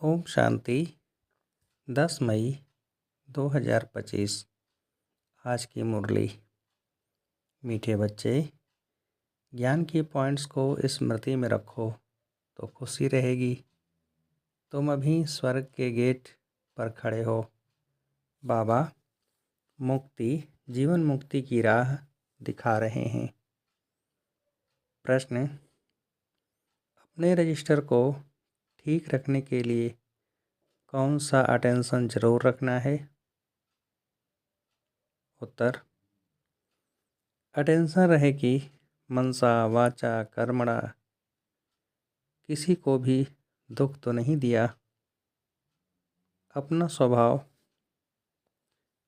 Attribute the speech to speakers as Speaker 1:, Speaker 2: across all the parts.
Speaker 1: ओम शांति। 10 मई 2025। आज की मुरली। मीठे बच्चे, ज्ञान की पॉइंट्स को स्मृति में रखो तो खुशी रहेगी। तुम अभी स्वर्ग के गेट पर खड़े हो। बाबा मुक्ति, जीवन मुक्ति की राह दिखा रहे हैं। प्रश्न: अपने रजिस्टर को ठीक रखने के लिए कौन सा अटेंशन जरूर रखना है? उत्तर: अटेंशन रहे कि मनसा वाचा कर्मणा किसी को भी दुख तो नहीं दिया। अपना स्वभाव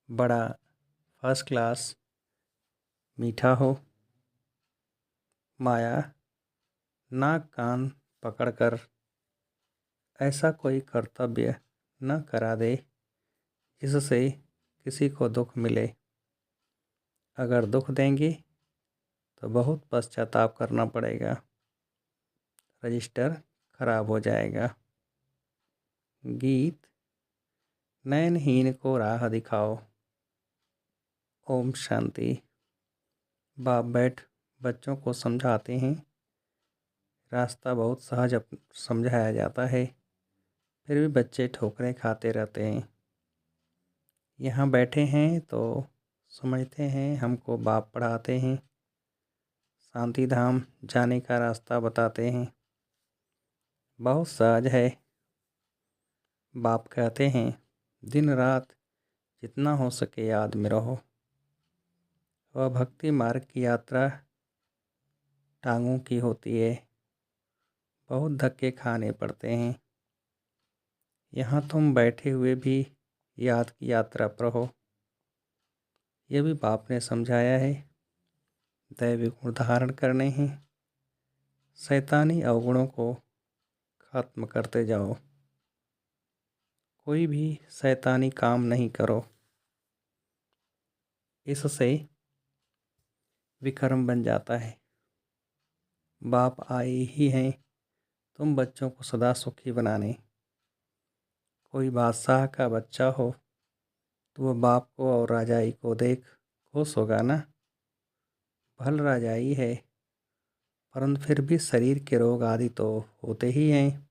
Speaker 1: बड़ा फर्स्ट क्लास मीठा हो। माया नाक कान पकड़कर ऐसा कोई कर्तव्य न करा दे जिससे किसी को दुख मिले। अगर दुख देंगे तो बहुत पश्चाताप करना पड़ेगा। रजिस्टर खराब हो जाएगा। गीत: नयनहीन को राह दिखाओ। ओम शांति। बाप बैठ बच्चों को समझाते हैं। रास्ता बहुत सहज समझाया जाता है, फिर भी बच्चे ठोकरें खाते रहते हैं। यहाँ बैठे हैं तो समझते हैं हमको बाप पढ़ाते हैं, शांति धाम जाने का रास्ता बताते हैं। बहुत सहज है। बाप कहते हैं दिन रात जितना हो सके याद में रहो। वह भक्ति मार्ग की यात्रा टांगों की होती है, बहुत धक्के खाने पड़ते हैं। यहाँ तुम बैठे हुए भी याद की यात्रा पर हो। यह भी बाप ने समझाया है। दैविक गुण धारण करने हैं, शैतानी अवगुणों को खत्म करते जाओ। कोई भी शैतानी काम नहीं करो, इससे विकर्म बन जाता है। बाप आए ही हैं तुम बच्चों को सदा सुखी बनाने। कोई बादशाह का बच्चा हो तो वह बाप को और राजाई को देख खुश होगा ना। भल राजाई है, परंतु फिर भी शरीर के रोग आदि तो होते ही हैं।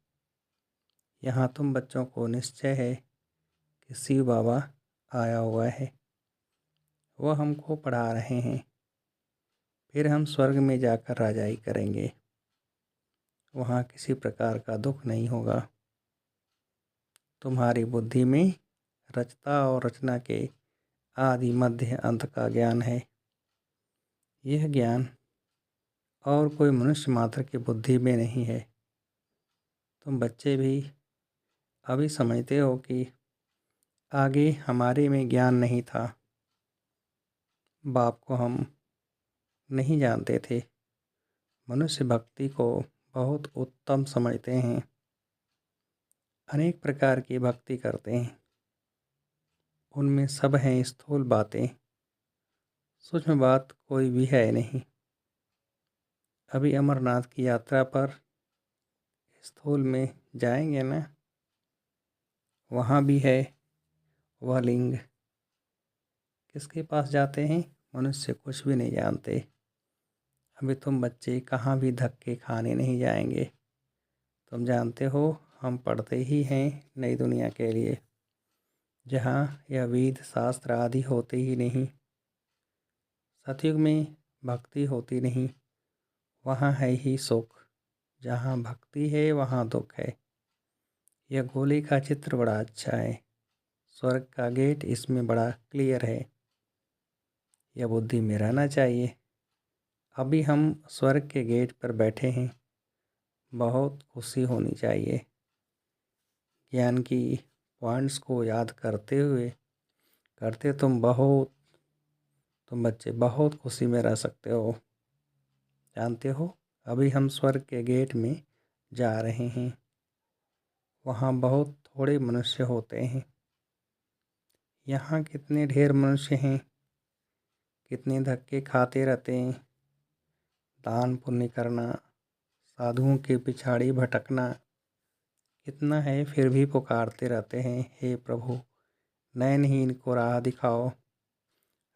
Speaker 1: यहाँ तुम बच्चों को निश्चय है कि शिव बाबा आया हुआ है, वह हमको पढ़ा रहे हैं। फिर हम स्वर्ग में जाकर राजाई करेंगे, वहाँ किसी प्रकार का दुख नहीं होगा। तुम्हारी बुद्धि में रचता और रचना के आदि मध्य अंत का ज्ञान है। यह ज्ञान और कोई मनुष्य मात्र की बुद्धि में नहीं है। तुम बच्चे भी अभी समझते हो कि आगे हमारे में ज्ञान नहीं था। बाप को हम नहीं जानते थे। मनुष्य भक्ति को बहुत उत्तम समझते हैं, अनेक प्रकार की भक्ति करते हैं। उनमें सब हैं स्थूल बातें, सूक्ष्म बात कोई भी है नहीं। अभी अमरनाथ की यात्रा पर स्थूल में जाएंगे ना, वहाँ भी है वह लिंग। किसके पास जाते हैं? मनुष्य कुछ भी नहीं जानते। अभी तुम बच्चे कहाँ भी धक्के खाने नहीं जाएंगे। तुम जानते हो हम पढ़ते ही हैं नई दुनिया के लिए, जहाँ यह वेद शास्त्र आदि होते ही नहीं। सतयुग में भक्ति होती नहीं, वहाँ है ही सुख। जहाँ भक्ति है वहाँ दुख है। यह गोली का चित्र बड़ा अच्छा है। स्वर्ग का गेट इसमें बड़ा क्लियर है। यह बुद्धि में रहना चाहिए। अभी हम स्वर्ग के गेट पर बैठे हैं, बहुत खुशी होनी चाहिए। ज्ञान की पॉइंट्स को याद करते हुए तुम बच्चे बहुत खुशी में रह सकते हो। जानते हो अभी हम स्वर्ग के गेट में जा रहे हैं, वहाँ बहुत थोड़े मनुष्य होते हैं। यहाँ कितने ढेर मनुष्य हैं, कितने धक्के खाते रहते हैं। दान पुण्य करना, साधुओं के पिछाड़ी भटकना, इतना है फिर भी पुकारते रहते हैं, हे प्रभु नैन ही इनको राह दिखाओ।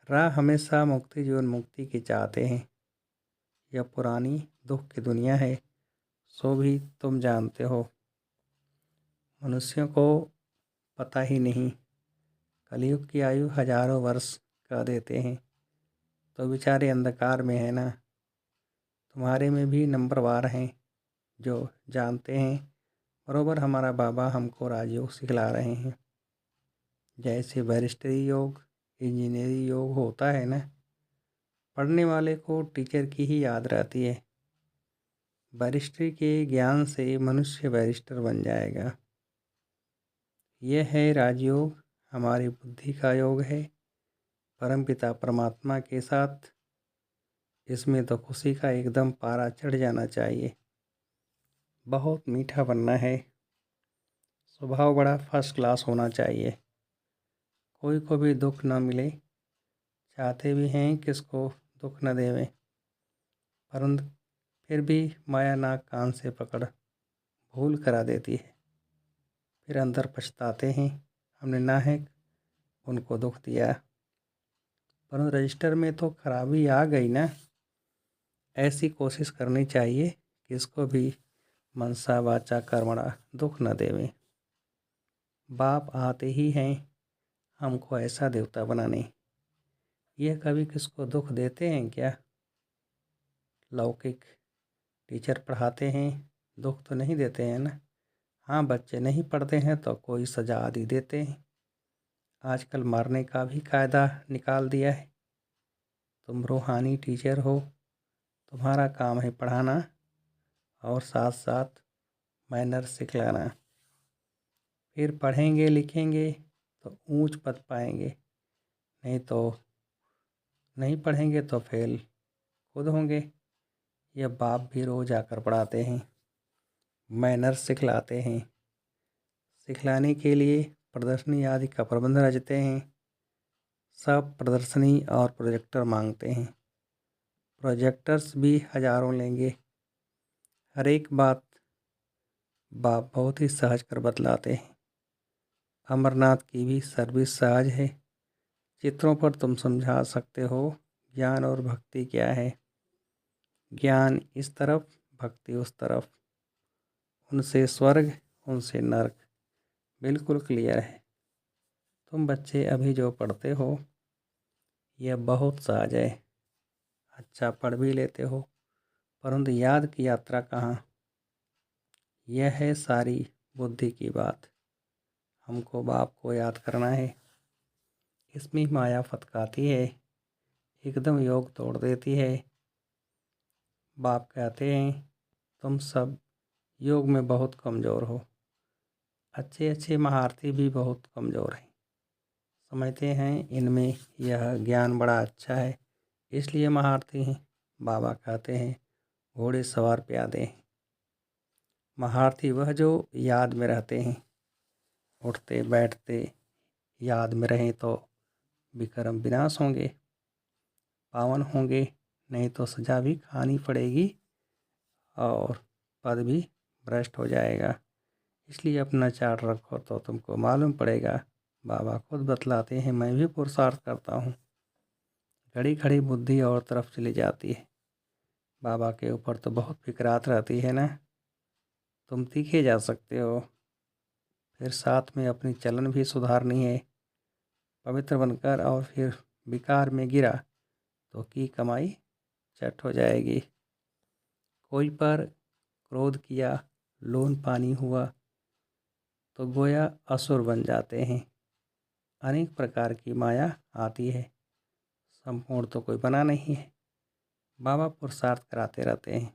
Speaker 1: राह हमेशा मुक्ति जीवन मुक्ति की चाहते हैं। यह पुरानी दुख की दुनिया है, सो भी तुम जानते हो। मनुष्यों को पता ही नहीं, कलयुग की आयु हजारों वर्ष कह देते हैं, तो बेचारे अंधकार में है ना। तुम्हारे में भी नंबरवार हैं जो जानते हैं, बरोबर हमारा बाबा हमको राजयोग सिखला रहे हैं। जैसे बैरिस्टरी योग, इंजीनियरिंग योग होता है ना, पढ़ने वाले को टीचर की ही याद रहती है। बैरिस्टरी के ज्ञान से मनुष्य बैरिस्टर बन जाएगा। यह है राजयोग, हमारी बुद्धि का योग है परमपिता परमात्मा के साथ। इसमें तो खुशी का एकदम पारा चढ़ जाना चाहिए। बहुत मीठा बनना है, स्वभाव बड़ा फर्स्ट क्लास होना चाहिए। कोई को भी दुख न मिले, चाहते भी हैं किसको दुख न देवें, परंतु फिर भी माया नाक कान से पकड़ भूल करा देती है। फिर अंदर पछताते हैं, हमने नाहक उनको दुख दिया। परंतु रजिस्टर में तो खराबी आ गई ना। ऐसी कोशिश करनी चाहिए कि इसको भी मनसा वाचा कर्मणा दुख न देवें। बाप आते ही हैं हमको ऐसा देवता बनाने। यह कभी किसको दुख देते हैं क्या? लौकिक टीचर पढ़ाते हैं, दुख तो नहीं देते हैं ना। हाँ, बच्चे नहीं पढ़ते हैं तो कोई सजा आदि देते हैं। आजकल मारने का भी कायदा निकाल दिया है। तुम रूहानी टीचर हो, तुम्हारा काम है पढ़ाना और साथ साथ मैनर सिखलाना। फिर पढ़ेंगे लिखेंगे तो ऊंच पद पाएंगे, नहीं तो नहीं पढ़ेंगे तो फेल खुद होंगे। यह बाप भी रोज आकर पढ़ाते हैं, मैनर सिखलाते हैं। सिखलाने के लिए प्रदर्शनी आदि का प्रबंध रचते हैं। सब प्रदर्शनी और प्रोजेक्टर मांगते हैं। प्रोजेक्टर्स भी हजारों लेंगे। हर एक बात बाप बहुत ही सहज कर बतलाते हैं। अमरनाथ की भी सर्विस सहज है। चित्रों पर तुम समझा सकते हो ज्ञान और भक्ति क्या है। ज्ञान इस तरफ, भक्ति उस तरफ। उनसे स्वर्ग, उनसे नर्क, बिल्कुल क्लियर है। तुम बच्चे अभी जो पढ़ते हो यह बहुत सहज है। अच्छा पढ़ भी लेते हो, परंतु याद की यात्रा कहाँ। यह है सारी बुद्धि की बात। हमको बाप को याद करना है। इसमें माया फतकाती है, एकदम योग तोड़ देती है। बाप कहते हैं तुम सब योग में बहुत कमज़ोर हो। अच्छे अच्छे महारथी भी बहुत कमज़ोर हैं। समझते हैं इनमें यह ज्ञान बड़ा अच्छा है, इसलिए महारथी हैं। बाबा कहते हैं घोड़े सवार प्यादे हैं। महारथी वह जो याद में रहते हैं, उठते बैठते याद में रहें तो विक्रम विनाश होंगे, पावन होंगे, नहीं तो सजा भी खानी पड़ेगी और पद भी भ्रष्ट हो जाएगा। इसलिए अपना चार्ट रखो तो तुमको मालूम पड़ेगा। बाबा खुद बतलाते हैं, मैं भी पुरुषार्थ करता हूँ। घड़ी घड़ी बुद्धि और तरफ चली जाती है। बाबा के ऊपर तो बहुत फिक्रात रहती है ना। तुम तीखे जा सकते हो, फिर साथ में अपनी चलन भी सुधारनी है। पवित्र बनकर और फिर विकार में गिरा तो की कमाई चट हो जाएगी। कोई पर क्रोध किया, लोन पानी हुआ तो गोया असुर बन जाते हैं। अनेक प्रकार की माया आती है, संपूर्ण तो कोई बना नहीं है। बाबा पुरुषार्थ कराते रहते हैं।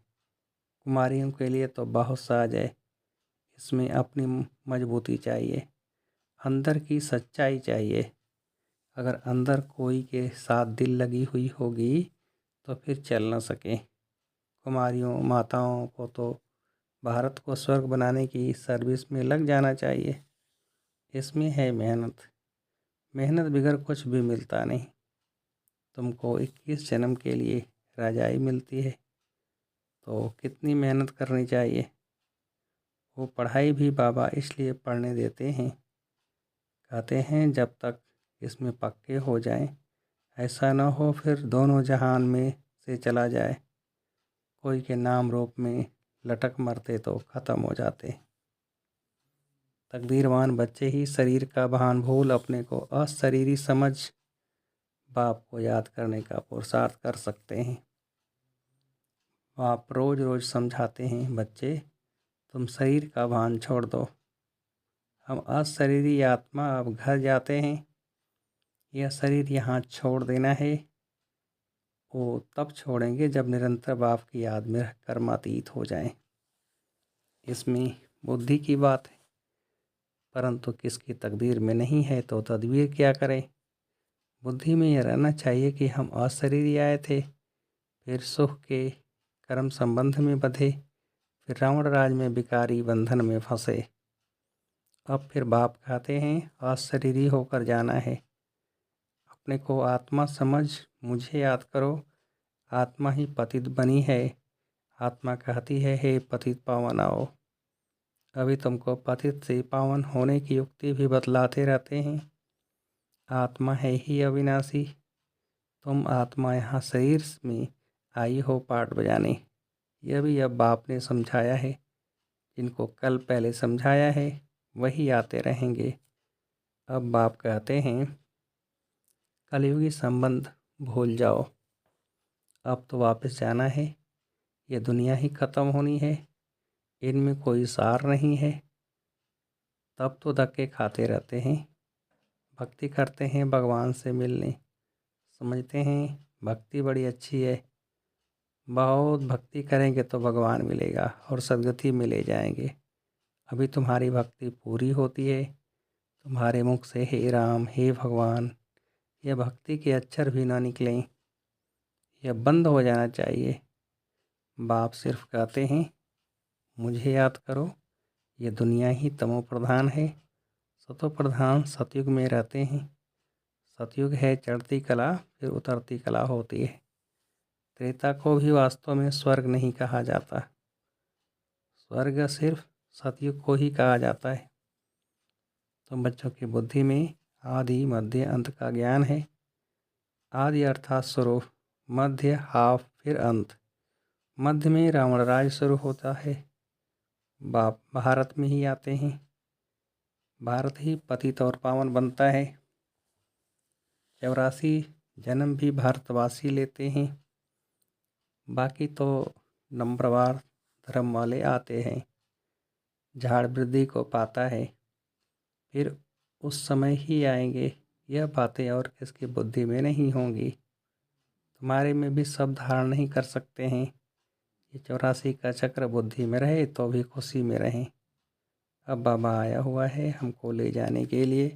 Speaker 1: कुमारियों के लिए तो बहुत सहज है। इसमें अपनी मजबूती चाहिए, अंदर की सच्चाई चाहिए। अगर अंदर कोई के साथ दिल लगी हुई होगी तो फिर चल न सके। कुमारियों माताओं को तो भारत को स्वर्ग बनाने की सर्विस में लग जाना चाहिए। इसमें है मेहनत, मेहनत बगैर कुछ भी मिलता नहीं। तुमको 21 जन्म के लिए रजाई मिलती है तो कितनी मेहनत करनी चाहिए। वो पढ़ाई भी बाबा इसलिए पढ़ने देते हैं, कहते हैं जब तक इसमें पक्के हो जाएं, ऐसा न हो फिर दोनों जहान में से चला जाए। कोई के नाम रूप में लटक मरते तो ख़त्म हो जाते। तकदीरवान बच्चे ही शरीर का भान भूल अपने को अशरीरी समझ बाप को याद करने का पुरुषार्थ कर सकते हैं। बाप रोज़ रोज़ समझाते हैं, बच्चे तुम शरीर का भान छोड़ दो, हम अशरीरी आत्मा अब घर जाते हैं। यह शरीर यहाँ छोड़ देना है, वो तब छोड़ेंगे जब निरंतर बाप की याद में रहकर कर्मातीत हो जाएं। इसमें बुद्धि की बात है, परंतु किसकी तकदीर में नहीं है तो तदबीर क्या करें। बुद्धि में यह रहना चाहिए कि हम अशरीरी आए थे, फिर सुख के कर्म संबंध में बंधे, फिर रावण राज में विकारी बंधन में फंसे। अब फिर बाप कहते हैं अशरीरी होकर जाना है। अपने को आत्मा समझ मुझे याद करो। आत्मा ही पतित बनी है। आत्मा कहती है, हे पतित पावन आओ। अभी तुमको पतित से पावन होने की युक्ति भी बतलाते रहते हैं। आत्मा है ही अविनाशी। तुम आत्मा यहाँ शरीर में आई हो पाठ बजाने। यह भी अब बाप ने समझाया है। जिनको कल पहले समझाया है वही आते रहेंगे। अब बाप कहते हैं कलयुगी संबंध भूल जाओ, अब तो वापस जाना है। ये दुनिया ही ख़त्म होनी है, इनमें कोई सार नहीं है। तब तो धक्के खाते रहते हैं। भक्ति करते हैं भगवान से मिलने, समझते हैं भक्ति बड़ी अच्छी है, बहुत भक्ति करेंगे तो भगवान मिलेगा और सदगति में ले जाएंगे। अभी तुम्हारी भक्ति पूरी होती है, तुम्हारे मुख से हे राम हे भगवान यह भक्ति के अक्षर भी ना निकलें, यह बंद हो जाना चाहिए। बाप सिर्फ कहते हैं मुझे याद करो। ये दुनिया ही तमो प्रधान है, सतो प्रधान सतयुग में रहते हैं। सतयुग है चढ़ती कला, फिर उतरती कला होती है। त्रेता को भी वास्तव में स्वर्ग नहीं कहा जाता, स्वर्ग सिर्फ सतयुग को ही कहा जाता है। तो बच्चों की बुद्धि में आदि मध्य अंत का ज्ञान है। आदि अर्थात शुरू, मध्य हाफ, फिर अंत। मध्य में रावण राज शुरू होता है। बाप भारत में ही आते हैं, भारत ही पतित और पावन बनता है। 84 जन्म भी भारतवासी लेते हैं, बाकी तो नंबरवार धर्म वाले आते हैं। झाड़ वृद्धि को पाता है, फिर उस समय ही आएंगे। यह बातें और किसकी बुद्धि में नहीं होंगी। तुम्हारे में भी सब धारण नहीं कर सकते हैं। ये 84 का चक्र बुद्धि में रहे तो भी खुशी में रहें। अब बाबा आया हुआ है हमको ले जाने के लिए।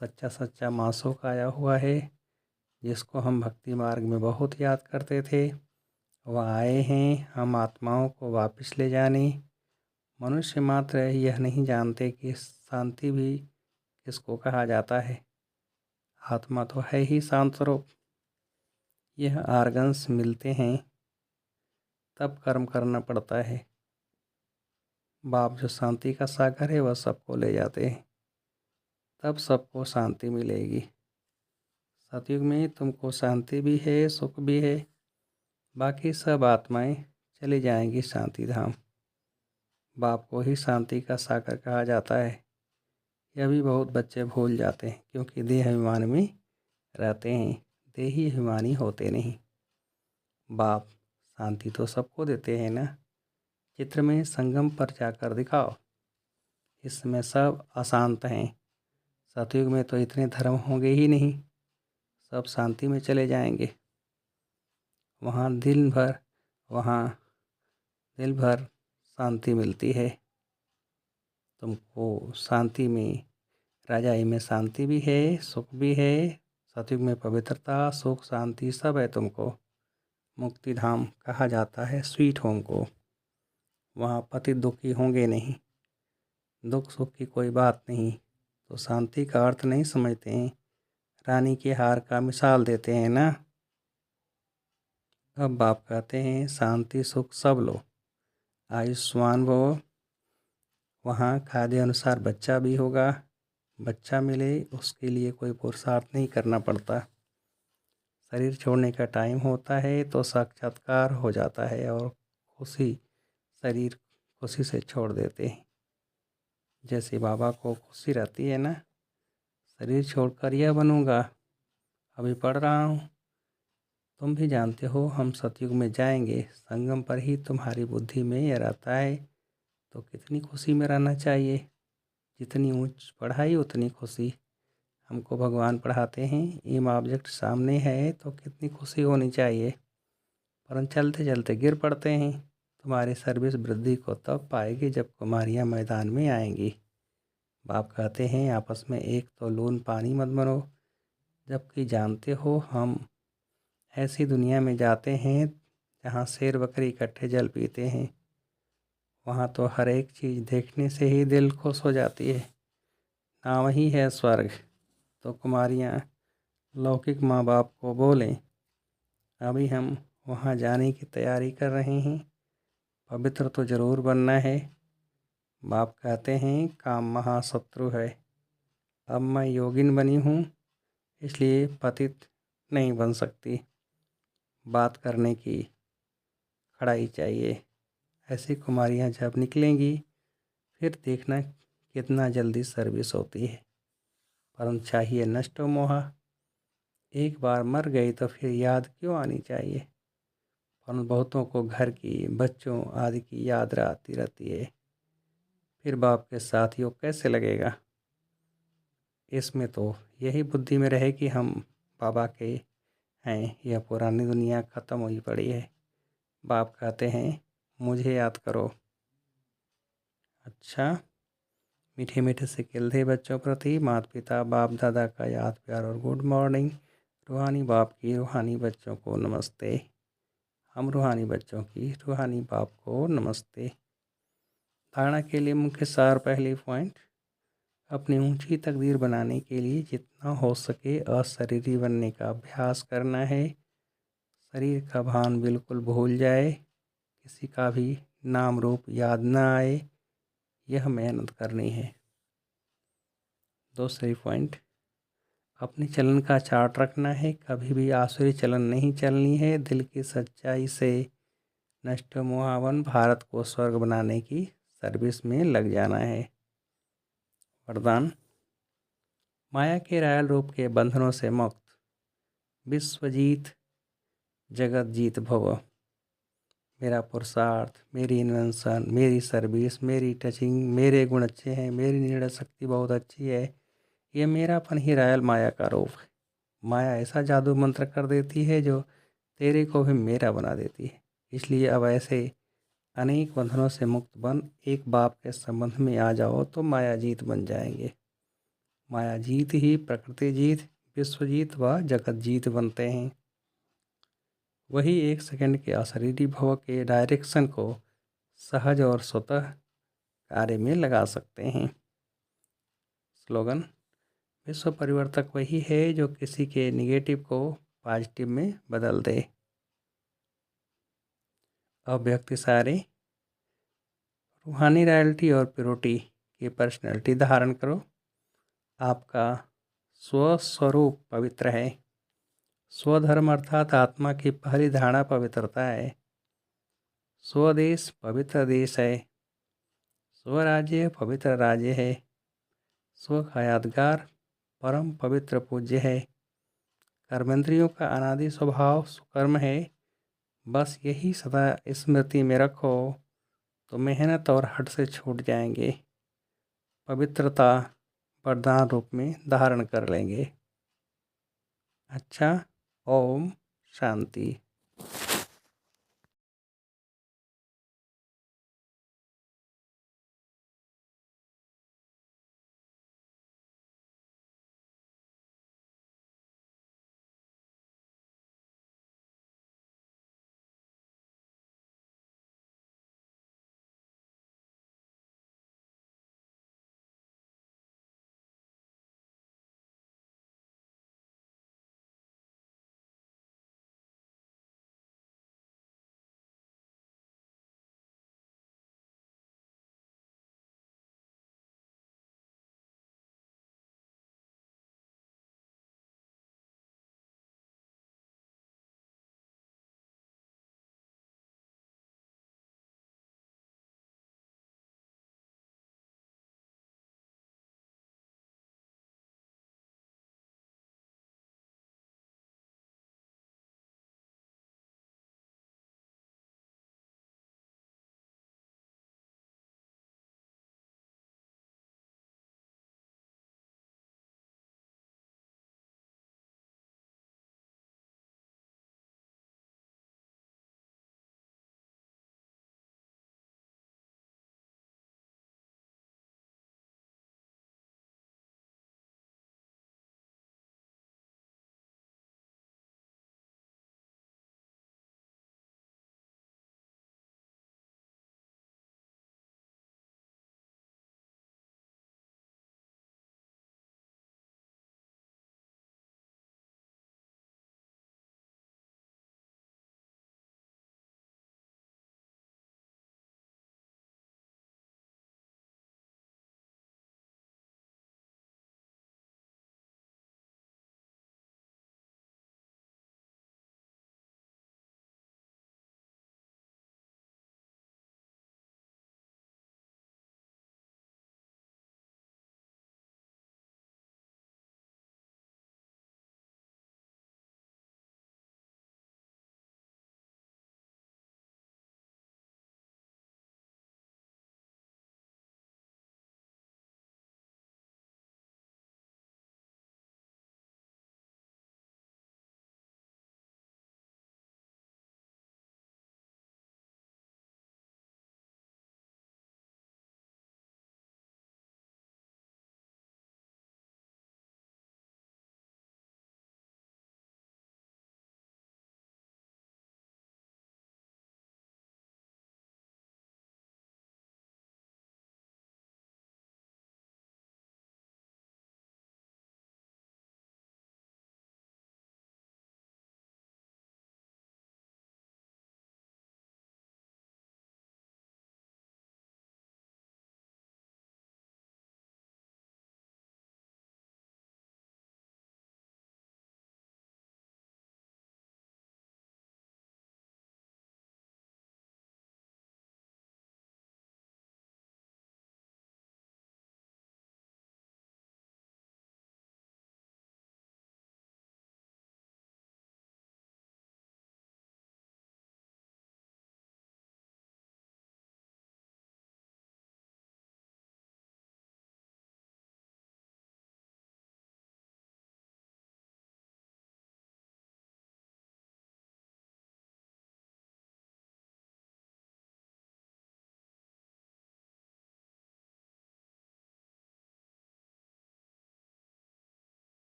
Speaker 1: सच्चा सच्चा मासूक आया हुआ है, जिसको हम भक्ति मार्ग में बहुत याद करते थे। वह आए हैं हम आत्माओं को वापस ले जाने। मनुष्य मात्र यह नहीं जानते कि शांति भी किसको कहा जाता है। आत्मा तो है ही शांत स्वरूप। यह आर्गन्स मिलते हैं तब कर्म करना पड़ता है। बाप जो शांति का सागर है वह सबको ले जाते हैं, तब सबको शांति मिलेगी। सतयुग में तुमको शांति भी है, सुख भी है। बाकी सब आत्माएं चली जाएंगी शांति धाम। बाप को ही शांति का सागर कहा जाता है। यह भी बहुत बच्चे भूल जाते हैं, क्योंकि देह अभिमान में रहते हैं, देही अभिमानी होते नहीं। बाप शांति तो सबको देते हैं ना। चित्र में संगम पर जाकर दिखाओ, इसमें सब अशांत हैं। सतयुग में तो इतने धर्म होंगे ही नहीं, सब शांति में चले जाएंगे। वहाँ दिल भर शांति मिलती है। तुमको शांति में, राजाई में शांति भी है, सुख भी है। सतयुग में पवित्रता, सुख, शांति सब है तुमको। मुक्ति धाम कहा जाता है स्वीट होम को। वहाँ पति दुखी होंगे नहीं, दुख सुख की कोई बात नहीं। तो शांति का अर्थ नहीं समझते हैं, रानी के हार का मिसाल देते हैं ना। अब बाप कहते हैं शांति सुख सब लो, आयुष्मान भव। वहाँ खाद्य अनुसार बच्चा भी होगा। बच्चा मिले उसके लिए कोई पुरुषार्थ नहीं करना पड़ता। शरीर छोड़ने का टाइम होता है तो साक्षात्कार हो जाता है और शरीर खुशी से छोड़ देते हैं। जैसे बाबा को खुशी रहती है ना, शरीर छोड़कर यह बनूंगा, अभी पढ़ रहा हूँ। तुम भी जानते हो हम सतयुग में जाएंगे, संगम पर ही तुम्हारी बुद्धि में यह रहता है तो कितनी खुशी में रहना चाहिए। जितनी ऊंच पढ़ाई उतनी खुशी। हमको भगवान पढ़ाते हैं, एम ऑब्जेक्ट सामने है तो कितनी खुशी होनी चाहिए। परंतु चलते चलते गिर पड़ते हैं। तुम्हारी सर्विस वृद्धि को तब पाएगी जब कुमारियाँ मैदान में आएंगी। बाप कहते हैं आपस में एक तो लून पानी मत बनो, जबकि जानते हो हम ऐसी दुनिया में जाते हैं जहाँ शेर बकरी इकट्ठे जल पीते हैं। वहाँ तो हर एक चीज़ देखने से ही दिल खुश हो जाती है। नाम ही है स्वर्ग। तो कुमारियाँ लौकिक माँ बाप को बोलें, अभी हम वहाँ जाने की तैयारी कर रहे हैं, पवित्र तो ज़रूर बनना है। बाप कहते हैं काम महाशत्रु है। अब मैं योगिन बनी हूँ इसलिए पतित नहीं बन सकती। बात करने की खड़ाई चाहिए। ऐसी कुमारियाँ जब निकलेंगी फिर देखना कितना जल्दी सर्विस होती है। परंतु चाहिए नष्टो मोहा। एक बार मर गई तो फिर याद क्यों आनी चाहिए। परंतु बहुतों को घर की, बच्चों आदि की याद आती रहती है। फिर बाप के साथ योग कैसे लगेगा। इसमें तो यही बुद्धि में रहे कि हम बाबा के हैं। यह पुरानी दुनिया ख़त्म हुई पड़ी है। बाप कहते हैं मुझे याद करो। अच्छा, मीठे मीठे से खिलते बच्चों प्रति माता पिता बाप दादा का याद प्यार और गुड मॉर्निंग। रूहानी बाप की रूहानी बच्चों को नमस्ते। हम रूहानी बच्चों की रूहानी बाप को नमस्ते। धारणा के लिए मुख्य सार। पहली पॉइंट, अपनी ऊंची तकदीर बनाने के लिए जितना हो सके अशरीरी बनने का अभ्यास करना है। शरीर का भान बिल्कुल भूल जाए, किसी का भी नाम रूप याद न आए, यह मेहनत करनी है। दूसरी पॉइंट, अपने चलन का चार्ट रखना है। कभी भी आसुरी चलन नहीं चलनी है। दिल की सच्चाई से नष्ट मोहावन भारत को स्वर्ग बनाने की सर्विस में लग जाना है। वरदान, माया के रायल रूप के बंधनों से मुक्त, विश्वजीत जगत जीत भव। मेरा पुरुषार्थ, मेरी इन्वेंशन, मेरी सर्विस, मेरी टचिंग, मेरे गुण अच्छे हैं, मेरी निर्णय शक्ति बहुत अच्छी है। ये मेरापन ही रायल माया का रूप है। माया ऐसा जादू मंत्र कर देती है जो तेरे को भी मेरा बना देती है। इसलिए अब ऐसे अनेक बंधनों से मुक्त बन एक बाप के संबंध में आ जाओ तो माया जीत बन जाएंगे। माया जीत ही प्रकृति जीत, विश्वजीत व जगत जीत बनते हैं। वही एक सेकंड के अशरीरी भव के डायरेक्शन को सहज और स्वतः कार्य में लगा सकते हैं। स्लोगन, विश्व परिवर्तक वही है जो किसी के निगेटिव को पॉजिटिव में बदल दे। अव्यक्त सारे, रूहानी रॉयल्टी और प्योरिटी की पर्सनैलिटी धारण करो। आपका स्वस्वरूप पवित्र है। स्वधर्म अर्थात आत्मा की पहली धारणा पवित्रता है। स्वदेश पवित्र देश है। स्वराज्य पवित्र राज्य है। स्व का यादगार परम पवित्र पूज्य है। कर्मेंद्रियों का अनादि स्वभाव सुकर्म है। बस यही सदा स्मृति में रखो तो मेहनत और हट से छूट जाएंगे। पवित्रता वरदान रूप में धारण कर लेंगे। अच्छा, ओम शांति।